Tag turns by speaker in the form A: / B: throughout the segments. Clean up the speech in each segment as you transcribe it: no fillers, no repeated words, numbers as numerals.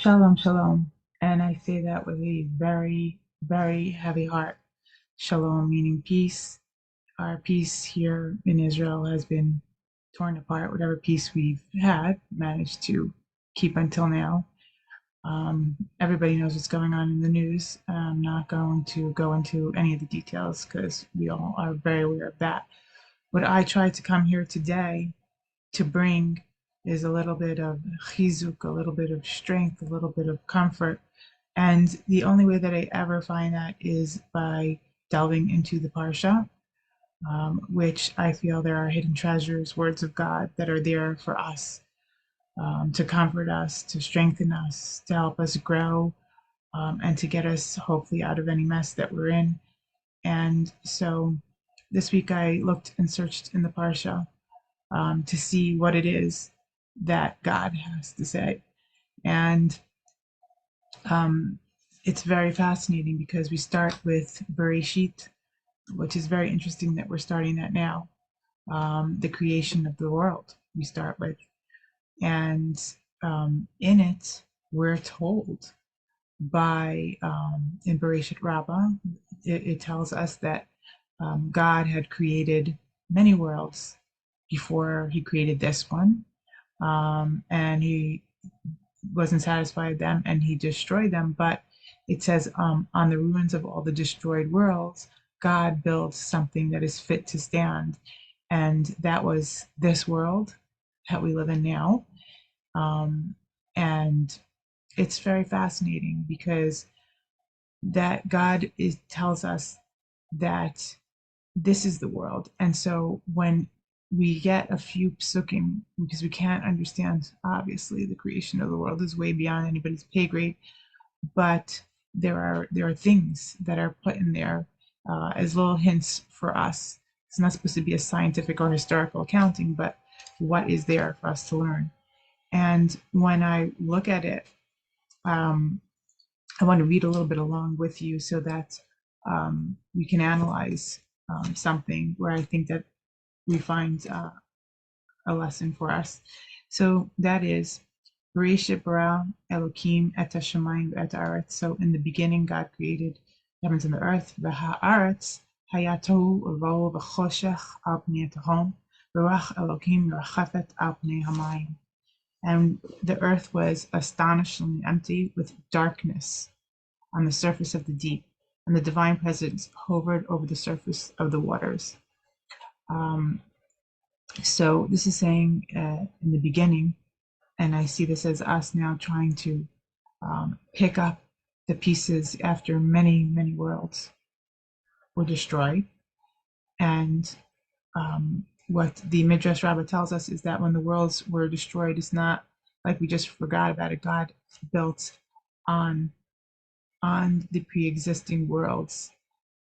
A: Shalom, shalom. And I say that with a very, very heavy heart. Shalom meaning peace. Our peace here in Israel has been torn apart. Whatever peace we've had, managed to keep until now. Everybody knows what's going on in the news. I'm not going to go into any of the details because we all are very aware of that. What I tried to come here today to bring is a little bit of chizuk, a little bit of strength, a little bit of comfort. And the only way that I ever find that is by delving into the Parsha, which I feel there are hidden treasures, words of God that are there for us, to comfort us, to strengthen us, to help us grow, and to get us hopefully out of any mess that we're in. And so this week I looked and searched in the Parsha, to see what it is that God has to say. And um, it's very fascinating because we start with Bereishit, which is very interesting that we're starting that now. The creation of the world, we start with. And in it, we're told in Bereshit Rabbah, it tells us that God had created many worlds before he created this one. And he wasn't satisfied with them and he destroyed them. But it says, on the ruins of all the destroyed worlds, God builds something that is fit to stand. And that was this world that we live in now. And it's very fascinating because that tells us that this is the world. And so when we get a few psukim, because we can't understand, obviously, the creation of the world is way beyond anybody's pay grade, but there are things that are put in there as little hints for us. It's not supposed to be a scientific or historical accounting, but what is there for us to learn. And when I look at it, I want to read a little bit along with you so that we can analyze something where I think that we find a lesson for us. So that is Bereshit bara Elokim et hashamayim et haaretz. So in the beginning, God created the heavens and the earth. V'haaretz hayat tohu u'vohu v'choshech al pnei tehom v'ruach Elokim merachafet al pnei hamayim. And the earth was astonishingly empty with darkness on the surface of the deep, and the divine presence hovered over the surface of the waters. So this is saying in the beginning, and I see this as us now trying to pick up the pieces after many, many worlds were destroyed. And what the Midrash Rabbah tells us is that when the worlds were destroyed, it's not like we just forgot about it. God built on the pre-existing worlds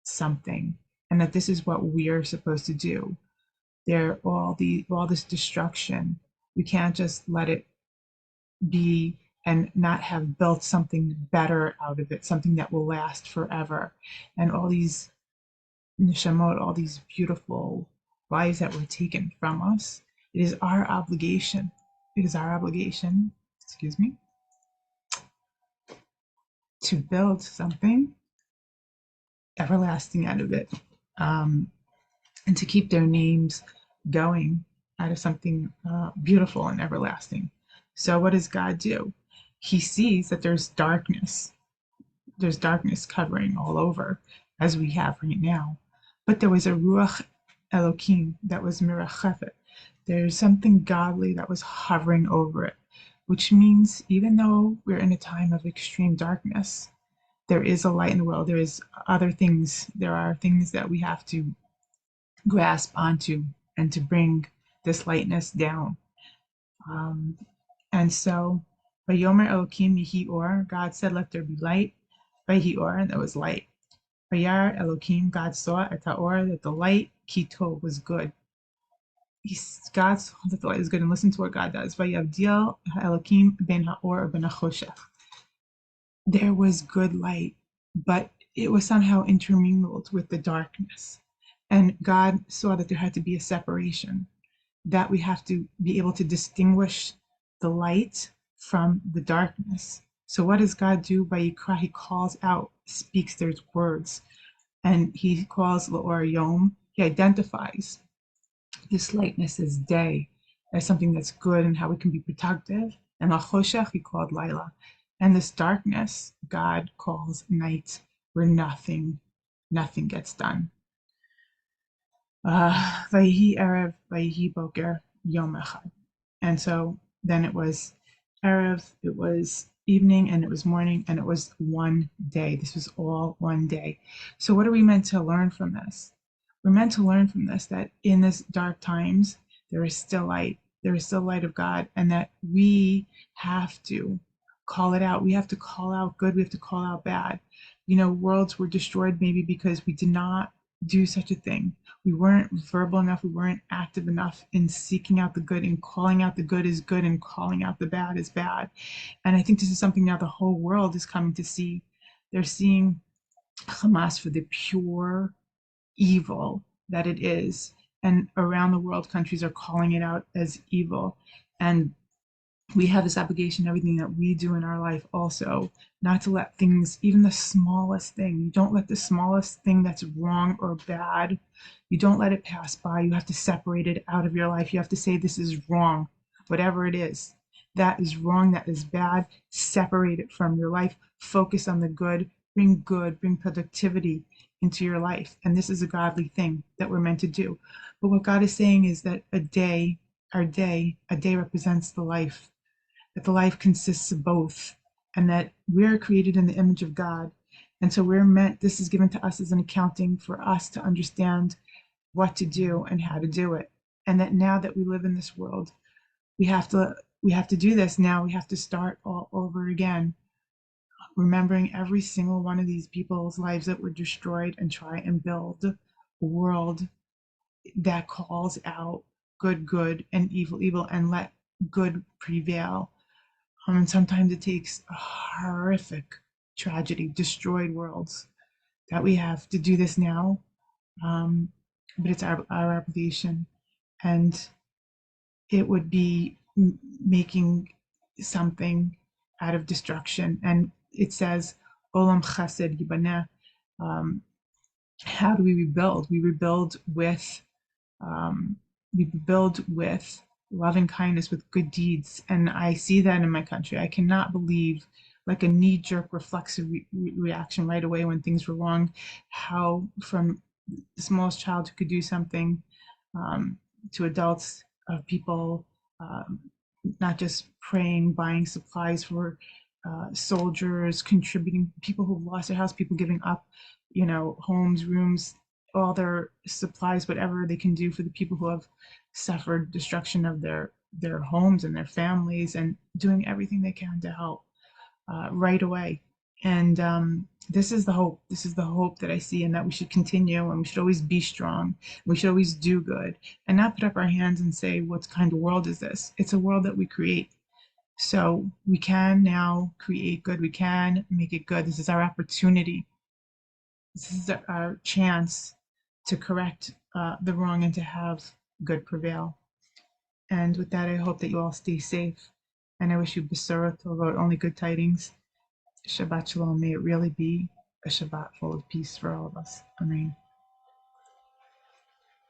A: something, and that this is what we are supposed to do. All this destruction, we can't just let it be and not have built something better out of it, something that will last forever. And all these neshamot, all these beautiful lives that were taken from us, it is our obligation. It is our obligation, excuse me, to build something everlasting out of it, and to keep their names going out of something beautiful and everlasting. So what does God do? He sees that there's darkness. There's darkness covering all over, as we have right now. But there was a Ruach Elokim that was mirachefet. There's something godly that was hovering over it, which means even though we're in a time of extreme darkness, there is a light in the world. There is other things. There are things that we have to grasp onto and to bring this lightness down. And so, Vayomer Elokim Yehi Or, God said, "Let there be light." Vayehi Or, and there was light. Vayar Elokim, God saw at Or that the light Kitov was good. God saw that the light is good, and listen to what God does. Vayavdiel Elokim ben Haor ben Hachoshech. There was good light, but it was somehow intermingled with the darkness. And God saw that there had to be a separation, that we have to be able to distinguish the light from the darkness. So what does God do by Yikra? He calls out, speaks, there's words, and he calls L'or Yom. He identifies this lightness as day, as something that's good and how we can be productive. And Lachoshech he called Laila. And this darkness, God calls night, where nothing gets done. Vayihi Erev, Vayihi Boker, Yom Echad. And so then it was Erev, it was evening, and it was morning, and it was one day. This was all one day. So what are we meant to learn from this? We're meant to learn from this that in this dark times, there is still light. There is still light of God, and that we have to call it out. We have to call out good. We have to call out bad. Worlds were destroyed maybe because we did not do such a thing. We weren't verbal enough. We weren't active enough in seeking out the good and calling out the good as good and calling out the bad as bad. And I think this is something now the whole world is coming to see. They're seeing Hamas for the pure evil that it is. And around the world, countries are calling it out as evil. And we have this obligation, everything that we do in our life also, not to let things, even the smallest thing, you don't let the smallest thing that's wrong or bad, you don't let it pass by. You have to separate it out of your life. You have to say, this is wrong, whatever it is. That is wrong, that is bad. Separate it from your life. Focus on the good, bring productivity into your life. And this is a godly thing that we're meant to do. But what God is saying is that a day represents the life, that the life consists of both, and that we're created in the image of God. And so this is given to us as an accounting for us to understand what to do and how to do it. And that now that we live in this world, we have to do this now. We have to start all over again, remembering every single one of these people's lives that were destroyed, and try and build a world that calls out good, and evil, and let good prevail. And sometimes it takes a horrific tragedy, destroyed worlds, that we have to do this now. Um, but it's our obligation. And it would be making something out of destruction. And it says, Olam Chesed Yibaneh. How do we rebuild? Um, we rebuild with loving kindness, with good deeds. And I see that in my country. I cannot believe, like a knee-jerk reflexive reaction right away when things were wrong, how from the smallest child who could do something, um, to adults, people, um, not just praying, buying supplies for soldiers, contributing, people who lost their house, people giving up, homes, rooms, all their supplies, whatever they can do for the people who have suffered destruction of their homes and their families, and doing everything they can to help right away. And this is the hope. This is the hope that I see, and that we should continue, and we should always be strong. We should always do good, and not put up our hands and say, what kind of world is this? It's a world that we create. So we can now create good. We can make it good. This is our opportunity. This is our chance to correct the wrong and to have good prevail. And with that, I hope that you all stay safe. And I wish you Besorah Tovot, only good tidings. Shabbat Shalom. May it really be a Shabbat full of peace for all of us. Amen.